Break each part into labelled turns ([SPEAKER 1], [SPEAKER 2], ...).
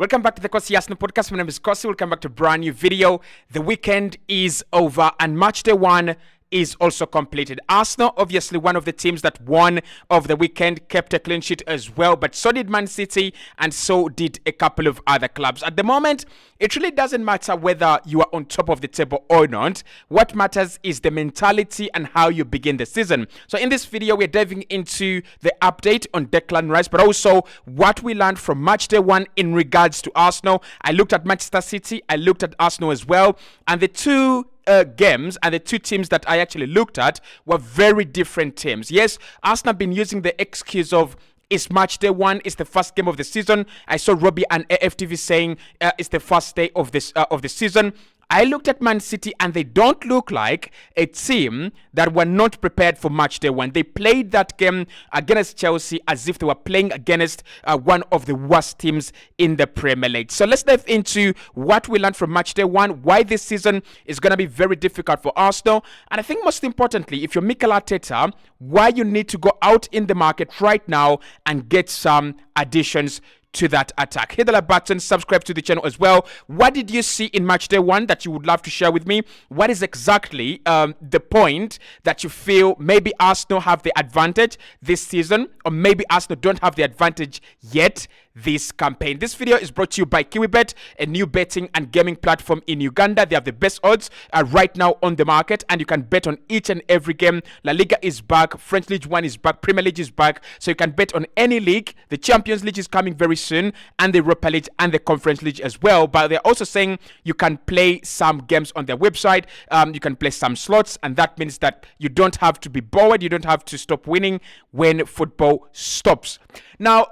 [SPEAKER 1] Welcome back to the Kosi Arsenal podcast. My name is Kosi. Welcome back to a brand new video. The weekend is over and match day one is also completed. Arsenal, obviously one of the teams that won over the weekend, kept a clean sheet as well, but so did Man City and so did a couple of other clubs. At the moment, it really doesn't matter whether you are on top of the table or not. What matters is the mentality and how you begin the season. So in this video, we're diving into the update on Declan Rice, but also what we learned from match day one in regards to Arsenal. I looked at Manchester City, I looked at Arsenal as well, and the two games and the two teams that I actually looked at were very different teams. Yes, Arsenal have been using the excuse of it's match day one, it's the first game of the season. I saw Robbie and AFTV saying it's the first day of this of the season. I looked at Man City and they don't look like a team that were not prepared for match day one. They played that game against Chelsea as if they were playing against one of the worst teams in the Premier League. So let's dive into what we learned from match day one, why this season is going to be very difficult for Arsenal, and I think most importantly, if you're Mikel Arteta, why you need to go out in the market right now and get some additions to that attack. Hit the like button, subscribe to the channel as well. What did you see in match day one that you would love to share with me? What is exactly the point that you feel maybe Arsenal have the advantage this season, or maybe Arsenal don't have the advantage yet this campaign? This video is brought to you by KiwiBet, a new betting and gaming platform in Uganda. They have the best odds right now on the market, and you can bet on each and every game. La Liga is back, French League 1 is back, Premier League is back, so you can bet on any league. The Champions League is coming very soon, and the Europa League and the Conference League as well. But they're also saying you can play some games on their website. You can play some slots, and that means that you don't have to be bored. You don't have to stop winning when football stops. Now,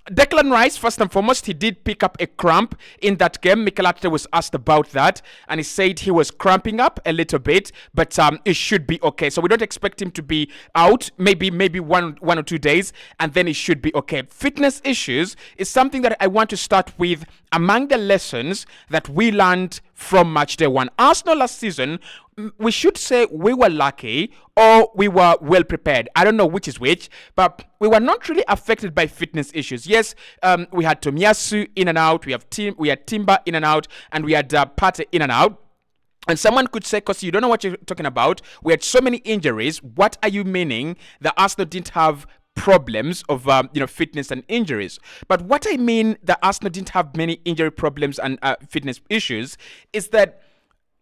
[SPEAKER 1] Declan Rice, first and foremost, he did pick up a cramp in that game. Mikel Arteta was asked about that, and he said he was cramping up a little bit, but it should be okay. So we don't expect him to be out, maybe one or 2 days, and then it should be okay. Fitness issues is something that I want to start with among the lessons that we learned from match day one. Arsenal last season, we should say we were lucky or we were well prepared. I don't know which is which, but we were not really affected by fitness issues. Yes, we had Tomiyasu in and out, we had Timber in and out, and we had Partey in and out. And someone could say, because you don't know what you're talking about, we had so many injuries. What are you meaning that Arsenal didn't have problems of fitness and injuries? But what I mean that Arsenal didn't have many injury problems and fitness issues is that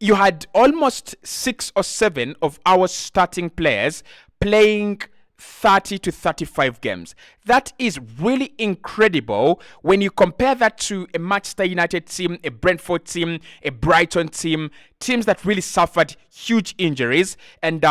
[SPEAKER 1] you had almost 6 or 7 of our starting players playing 30 to 35 games. That is really incredible when you compare that to a Manchester United team, a Brentford team, a Brighton team, teams that really suffered huge injuries and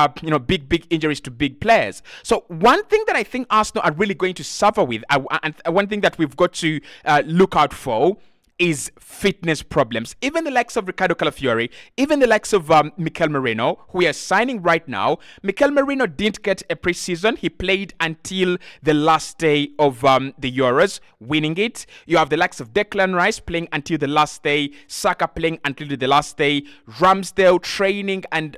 [SPEAKER 1] big injuries to big players. So one thing that I think Arsenal are really going to suffer with, and one thing that we've got to look out for, is fitness problems. Even the likes of Ricardo Calafiori, even the likes of Mikel Merino, who we are signing right now. Mikel Merino didn't get a preseason. He played until the last day of the Euros, winning it. You have the likes of Declan Rice playing until the last day, Saka playing until the last day, Ramsdale training and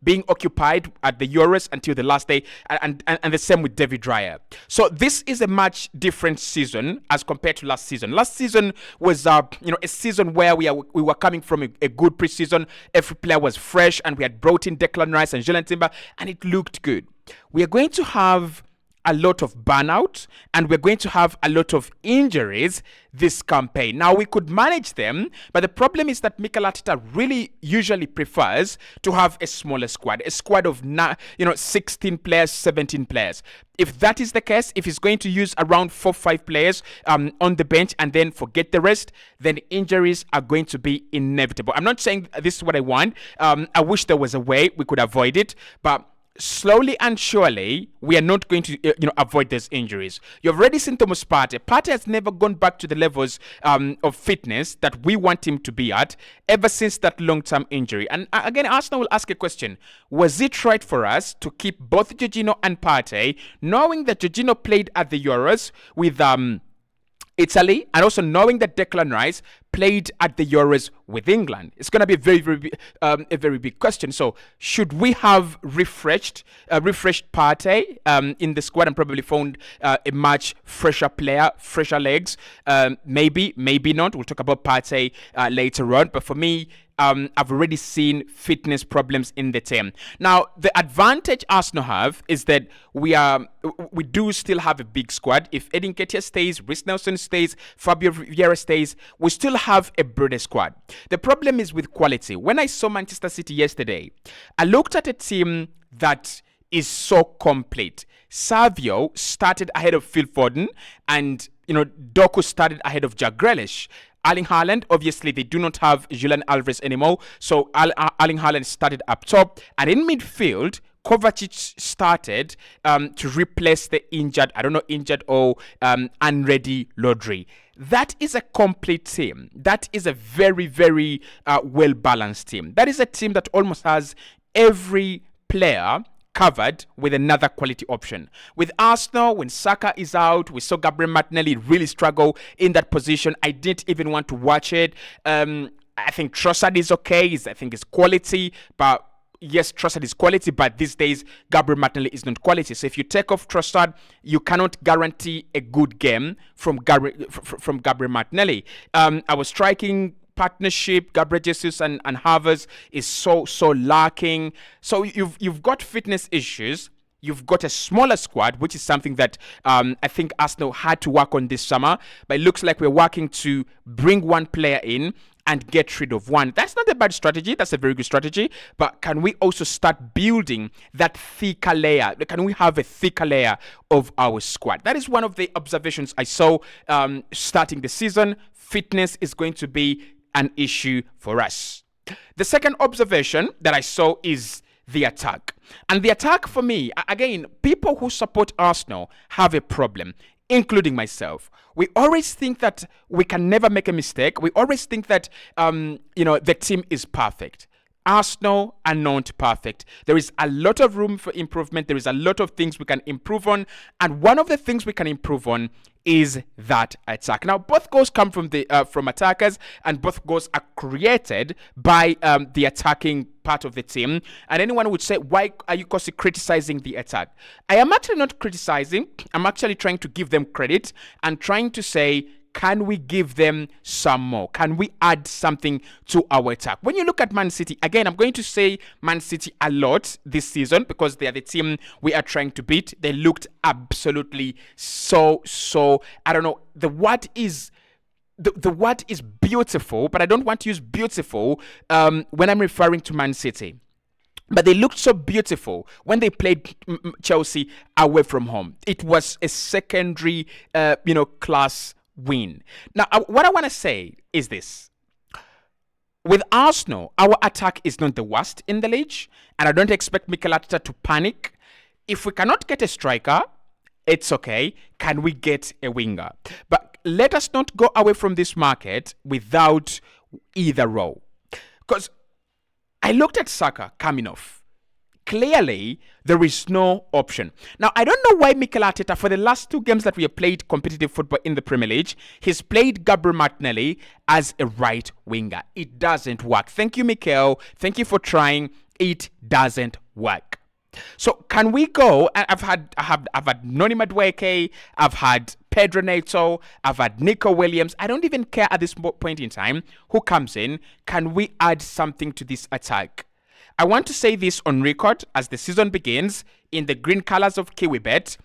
[SPEAKER 1] being occupied at the Euros until the last day, and the same with David Raya. So this is a much different season as compared to last season. Last season was a season where we were coming from a good preseason. Every player was fresh, and we had brought in Declan Rice and Julian Timber, and it looked good. We are going to have a lot of burnout, and we're going to have a lot of injuries this campaign. Now, we could manage them, but the problem is that Mikel Arteta really usually prefers to have a smaller squad, a squad of 16 players, 17 players. If that is the case, if he's going to use around 4 or 5 players on the bench and then forget the rest, then injuries are going to be inevitable. I'm not saying this is what I want. I wish there was a way we could avoid it, but slowly and surely, we are not going to avoid these injuries. You've already seen Thomas Partey. Partey has never gone back to the levels of fitness that we want him to be at ever since that long-term injury. And again, Arsenal will ask a question. Was it right for us to keep both Jorginho and Partey, knowing that Jorginho played at the Euros with Italy, and also knowing that Declan Rice played at the Euros with England, it's going to be a very big question. So, should we have refreshed Partey in the squad and probably found a much fresher player, fresher legs? Maybe, maybe not. We'll talk about Partey later on. But for me, I've already seen fitness problems in the team. Now, the advantage Arsenal have is that we do still have a big squad. If Edin Ketia stays, Reece Nelson stays, Fabio Vieira stays, we still have a broader squad. The problem is with quality. When I saw Manchester City yesterday, I looked at a team that is so complete. Savio started ahead of Phil Foden, and Doku started ahead of Jack Grealish. Erling Haaland, obviously, they do not have Julian Alvarez anymore. So Erling Haaland started up top. And in midfield, Kovacic started to replace the injured or unready Rodri. That is a complete team. That is a very, very well-balanced team. That is a team that almost has every player covered with another quality option. With Arsenal, when Saka is out, we saw Gabriel Martinelli really struggle in that position. I didn't even want to watch it. I think Trossard is okay. I think it's quality, but yes, Trossard is quality, but these days, Gabriel Martinelli is not quality. So if you take off Trossard, you cannot guarantee a good game from Gabriel Martinelli. Our striking partnership, Gabriel Jesus and Havertz, is so lacking. So you've got fitness issues. You've got a smaller squad, which is something that I think Arsenal had to work on this summer. But it looks like we're working to bring one player in and get rid of one. That's not a bad strategy. That's a very good strategy. But can we also start building that thicker layer? Can we have a thicker layer of our squad? That is one of the observations I saw starting the season. Fitness is going to be an issue for us. The second observation that I saw is the attack. And the attack for me, again, people who support Arsenal have a problem, including myself. We always think that we can never make a mistake. We always think that, the team is perfect. Arsenal are not perfect. There is a lot of room for improvement. There is a lot of things we can improve on. And one of the things we can improve on is that attack. Now, both goals come from from attackers, and both goals are created by the attacking part of the team. And anyone would say, why are you criticizing the attack? I am actually not criticizing. I'm actually trying to give them credit and trying to say, can we give them some more? Can we add something to our attack? When you look at Man City, again, I'm going to say Man City a lot this season because they are the team we are trying to beat. They looked absolutely so, I don't know, the word is beautiful, but I don't want to use beautiful when I'm referring to Man City. But they looked so beautiful when they played Chelsea away from home. It was a secondary, class win. Now, what I want to say is this. With Arsenal, our attack is not the worst in the league, and I don't expect Mikel Arteta to panic. If we cannot get a striker, it's okay. Can we get a winger? But let us not go away from this market without either role. Because I looked at Saka coming off. Clearly, there is no option. Now, I don't know why Mikel Arteta, for the last 2 games that we have played competitive football in the Premier League, he's played Gabriel Martinelli as a right winger. It doesn't work. Thank you, Mikel. Thank you for trying. It doesn't work. So can we go? I've had Noni Madueke, I've had Pedro Neto, I've had Nico Williams. I don't even care at this point in time who comes in. Can we add something to this attack? I want to say this on record as the season begins in the green colors of KiwiBet.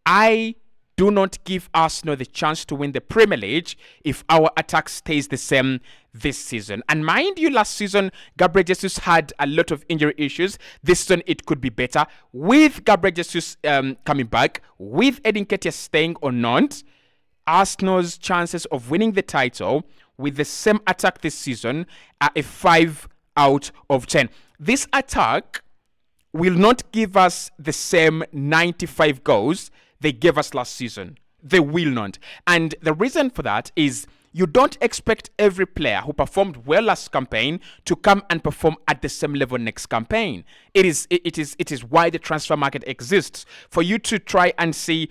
[SPEAKER 1] I do not give Arsenal the chance to win the Premier League if our attack stays the same this season. And mind you, last season, Gabriel Jesus had a lot of injury issues. This season, it could be better. With Gabriel Jesus coming back, with Edin Ketia staying or not, Arsenal's chances of winning the title with the same attack this season are a 5 out of 10. This attack will not give us the same 95 goals they gave us last season. They will not. And the reason for that is you don't expect every player who performed well last campaign to come and perform at the same level next campaign. It is why the transfer market exists, for you to try and see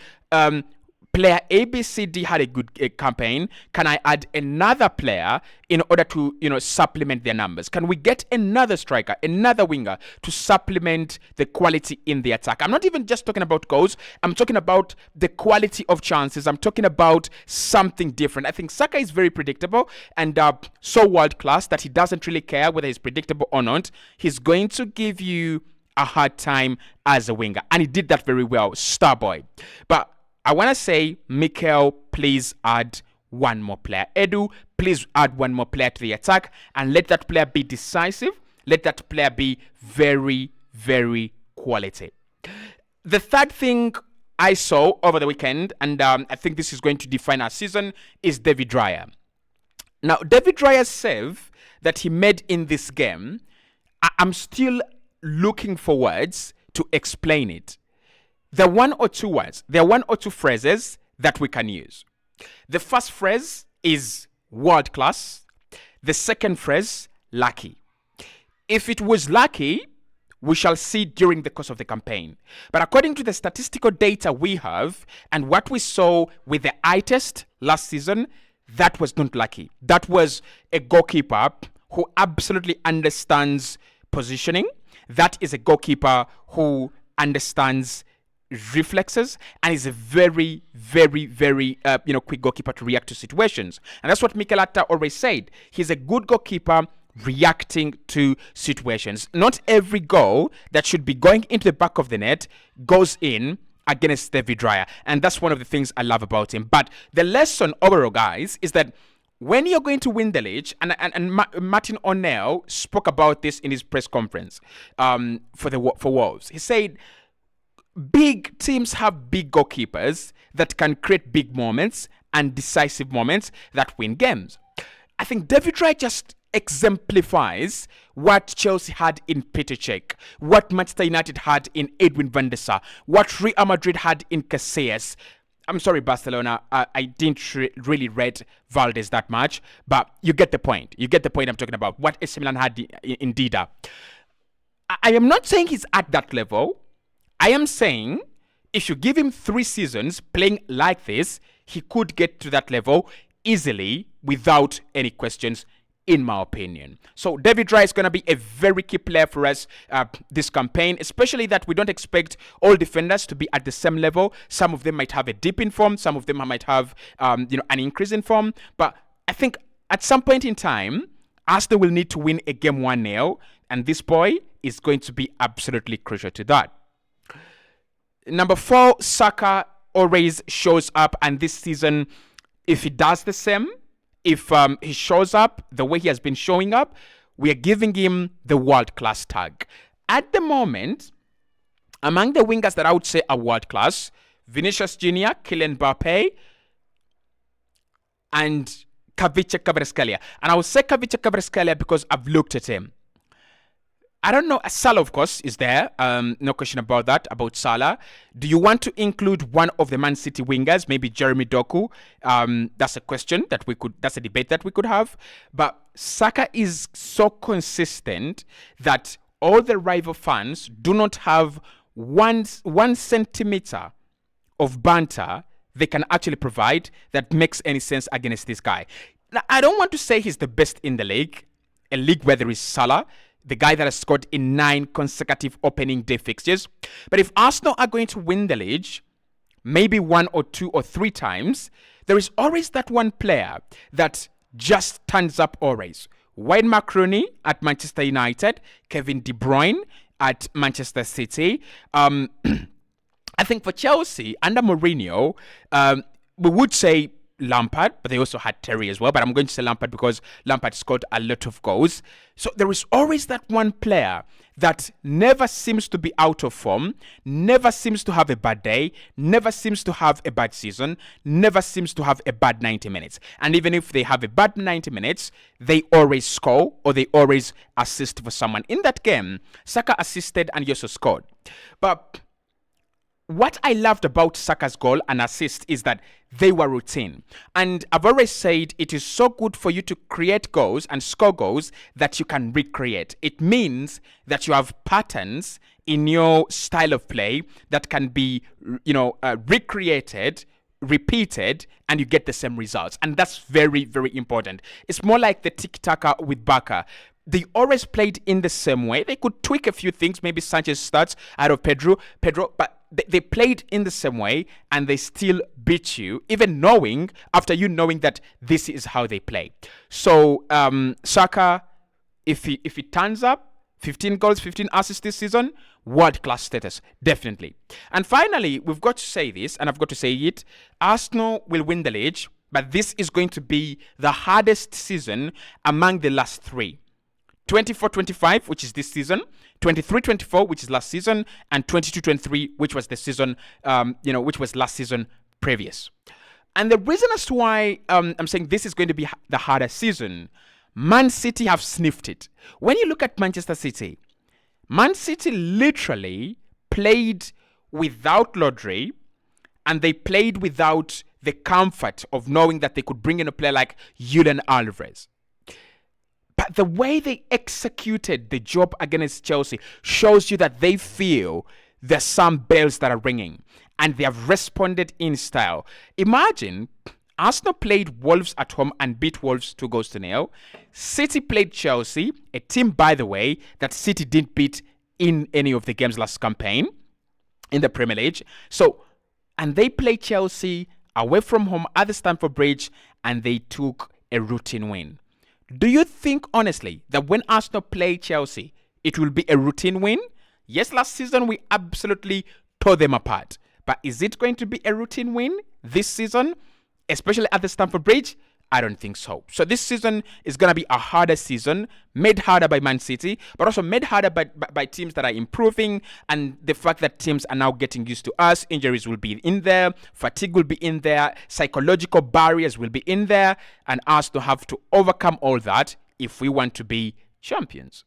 [SPEAKER 1] player ABCD had a good campaign. Can I add another player in order to, supplement their numbers? Can we get another striker, another winger to supplement the quality in the attack? I'm not even just talking about goals. I'm talking about the quality of chances. I'm talking about something different. I think Saka is very predictable and so world class that he doesn't really care whether he's predictable or not. He's going to give you a hard time as a winger, and he did that very well. Star boy. But I want to say, Mikel, please add one more player. Edu, please add one more player to the attack and let that player be decisive. Let that player be very, very quality. The third thing I saw over the weekend, and I think this is going to define our season, is David Raya. Now, David Raya's save that he made in this game, I'm still looking for words to explain it. There are one or two words, there are one or two phrases that we can use. The first phrase is world class. The second phrase, lucky. If it was lucky, we shall see during the course of the campaign. But according to the statistical data we have and what we saw with the eye test last season, that was not lucky. That was a goalkeeper who absolutely understands positioning. That is a goalkeeper who understands reflexes and is a very, very, very quick goalkeeper to react to situations. And that's what Mikel Arteta always said. He's a good goalkeeper reacting to situations. Not every goal that should be going into the back of the net goes in against David Raya. And that's one of the things I love about him. But the lesson overall, guys, is that when you're going to win the league, and Martin O'Neill spoke about this in his press conference for Wolves. He said, big teams have big goalkeepers that can create big moments and decisive moments that win games. I think David Raya just exemplifies what Chelsea had in Petr Cech, what Manchester United had in Edwin van der Sar, what Real Madrid had in Casillas. I'm sorry, Barcelona, I didn't really read Valdez that much, but you get the point. You get the point I'm talking about, what AC Milan had in Dida. I am not saying he's at that level. I am saying if you give him 3 seasons playing like this, he could get to that level easily without any questions, in my opinion. So David Raya is going to be a very key player for us this campaign, especially that we don't expect all defenders to be at the same level. Some of them might have a dip in form. Some of them might have an increase in form. But I think at some point in time, Arsenal will need to win a game 1-0, and this boy is going to be absolutely crucial to that. Number 4, Saka always shows up, and this season, if he does the same, if he shows up the way he has been showing up, we are giving him the world-class tag. At the moment, among the wingers that I would say are world-class, Vinicius Jr., Kylian Mbappe, and Kavica Kvaratskhelia. And I will say Kavica Kvaratskhelia because I've looked at him. I don't know. Salah, of course, is there. No question about that, about Salah. Do you want to include one of the Man City wingers, maybe Jeremy Doku? That's a question that that's a debate that we could have. But Saka is so consistent that all the rival fans do not have one centimeter of banter they can actually provide that makes any sense against this guy. Now, I don't want to say he's the best in the league, a league where there is Salah, the guy that has scored in 9 consecutive opening day fixtures. But if Arsenal are going to win the league, maybe 1 or 2 or 3 times, there is always that one player that just turns up always. Wayne Rooney at Manchester United, Kevin De Bruyne at Manchester City. I think for Chelsea, under Mourinho, we would say Lampard, but they also had Terry as well. But I'm going to say Lampard because Lampard scored a lot of goals. So there is always that one player that never seems to be out of form, never seems to have a bad day, never seems to have a bad season, never seems to have a bad 90 minutes. And even if they have a bad 90 minutes, they always score or they always assist for someone. In that game, Saka assisted and he also scored. But what I loved about Saka's goal and assist is that they were routine. And I've always said it is so good for you to create goals and score goals that you can recreate. It means that you have patterns in your style of play that can be, recreated repeated and you get the same results. And that's very, very important. It's more like the tiki-taka with Barca. They always played in the same way. They could tweak a few things. Maybe Sanchez starts out of Pedro, but they played in the same way and they still beat you, even knowing, after you knowing that this is how they play. So Saka, if he turns up, 15 goals, 15 assists this season, world-class status, definitely. And finally, we've got to say this, and I've got to say it, Arsenal will win the league, but this is going to be the hardest season among the last three. 24-25, which is this season, 23-24, which is last season, and 22-23, which was the season, which was last season previous. And the reason as to why I'm saying this is going to be the hardest season, Man City have sniffed it. When you look at Manchester City, Man City literally played without Rodri, and they played without the comfort of knowing that they could bring in a player like Julian Alvarez. But the way they executed the job against Chelsea shows you that they feel there's some bells that are ringing, and they have responded in style. Imagine Arsenal played Wolves at home and beat Wolves 2-0. City played Chelsea, a team, by the way, that City didn't beat in any of the games last campaign in the Premier League. And they played Chelsea away from home at the Stamford Bridge, and they took a routine win. Do you think, honestly, that when Arsenal play Chelsea, it will be a routine win? Yes, last season we absolutely tore them apart. But is it going to be a routine win this season? Especially at the Stamford Bridge? I don't think so. So this season is going to be a harder season, made harder by Man City, but also made harder by teams that are improving, and the fact that teams are now getting used to us. Injuries will be in there, fatigue will be in there, psychological barriers will be in there, and us to have to overcome all that if we want to be champions.